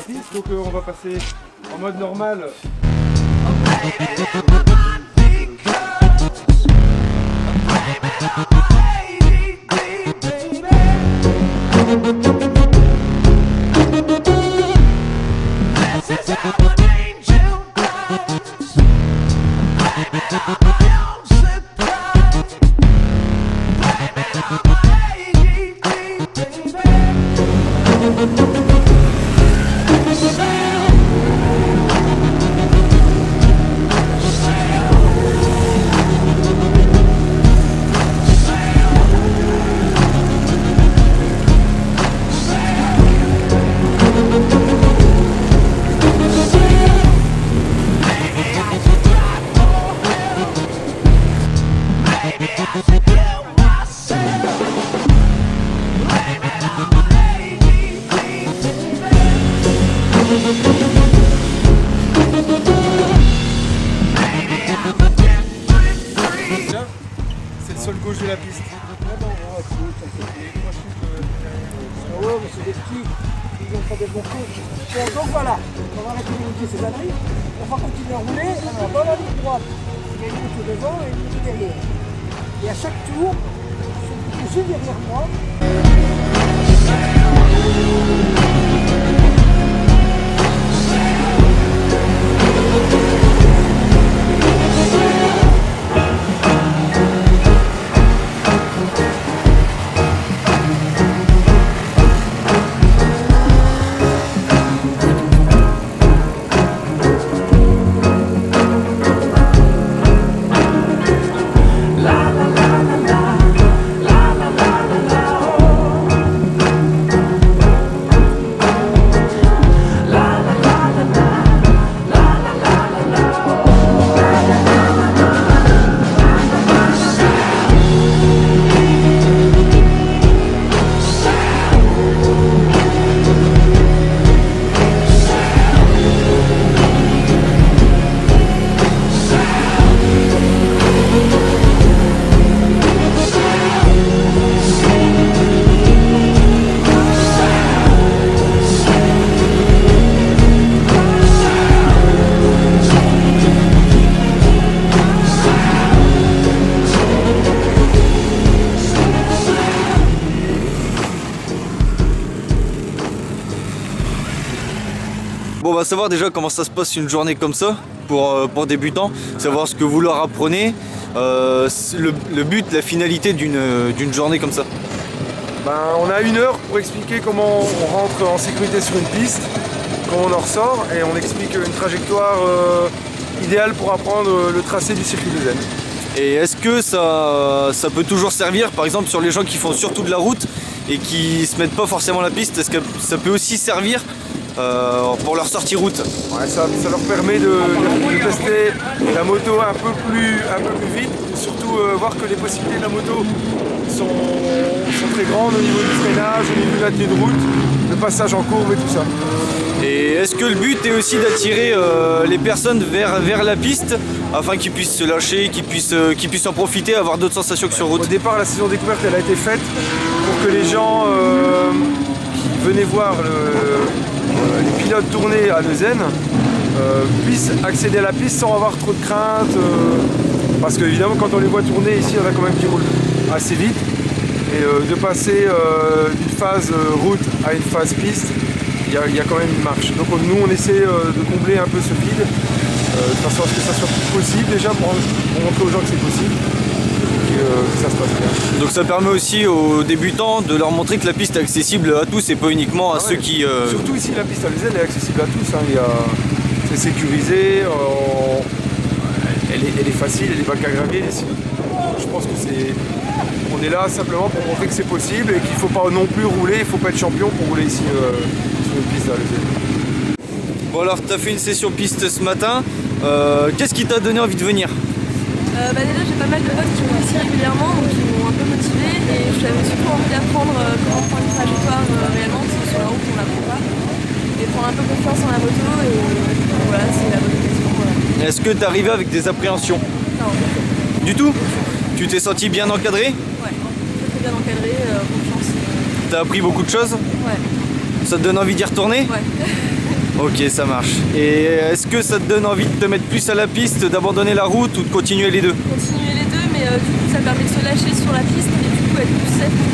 piste, donc on va passer en mode normal. C'est le sol gauche de la piste. Ouais, mais c'est des petits, ils ont pas des bons coups. Bon, donc voilà, on va arrêter de monter ces âneries. On va continuer à rouler. Alors, dans la ligne droite, il y a une route devant et une route derrière. Et à chaque tour, je suis derrière moi. Bon, on va savoir déjà comment ça se passe une journée comme ça pour débutants, savoir ce que vous leur apprenez, le but, la finalité d'une journée comme ça. Ben, on a 1 heure pour expliquer comment on rentre en sécurité sur une piste, comment on en ressort et on explique une trajectoire idéale pour apprendre le tracé du circuit de Zen. Et est-ce que ça peut toujours servir, par exemple sur les gens qui font surtout de la route et qui se mettent pas forcément à la piste, est-ce que ça peut aussi servir pour leur sortie route? Ouais, ça leur permet de tester la moto un peu plus vite, et surtout voir que les possibilités de la moto sont très grandes au niveau du freinage, au niveau de la tenue de route, le passage en courbe et tout ça. Et est-ce que le but est aussi d'attirer les personnes vers la piste afin qu'ils puissent se lâcher, qu'ils puissent en profiter, avoir d'autres sensations que sur route? Au départ, la saison découverte elle a été faite pour que les gens qui venaient voir les pilotes tourner à Neuzen puissent accéder à la piste sans avoir trop de crainte. Parce qu'évidemment, quand on les voit tourner ici, il y en a quand même qui roulent assez vite. Et de passer d'une phase route à une phase piste, il y a quand même une marche. Donc nous, on essaie de combler un peu ce vide, de façon à ce que ça soit possible déjà pour montrer aux gens que c'est possible. Que ça se passe bien. Donc ça permet aussi aux débutants de leur montrer que la piste est accessible à tous et pas uniquement à ceux qui... Surtout ici, la piste à Neuzen est accessible à tous. Hein. C'est sécurisé, elle est facile, elle n'est pas qu'à gravier. Je pense que on est là simplement pour montrer que c'est possible et qu'il ne faut pas non plus rouler, il ne faut pas être champion pour rouler ici sur une piste à Neuzen. Bon alors, tu as fait une session piste ce matin. Qu'est-ce qui t'a donné envie de venir? Déjà j'ai pas mal de potes qui vont ici régulièrement, donc ils m'ont un peu motivé et j'avais surtout envie d'apprendre comment prendre une trajectoire réellement, parce que sur la route on l'apprend pas, et prendre un peu confiance en la moto et voilà, c'est la bonne occasion. Voilà. Est-ce que tu es arrivé avec des appréhensions? Non, Du tout? Tu t'es senti bien encadré? ouais, très bien encadré, confiance. T'as appris beaucoup de choses? Ouais, Ça te donne envie d'y retourner? ouais. Ok, ça marche. Et est-ce que ça te donne envie de te mettre plus à la piste, d'abandonner la route ou de continuer les deux? Continuer les deux, mais du coup ça permet de se lâcher sur la piste et du coup être plus safe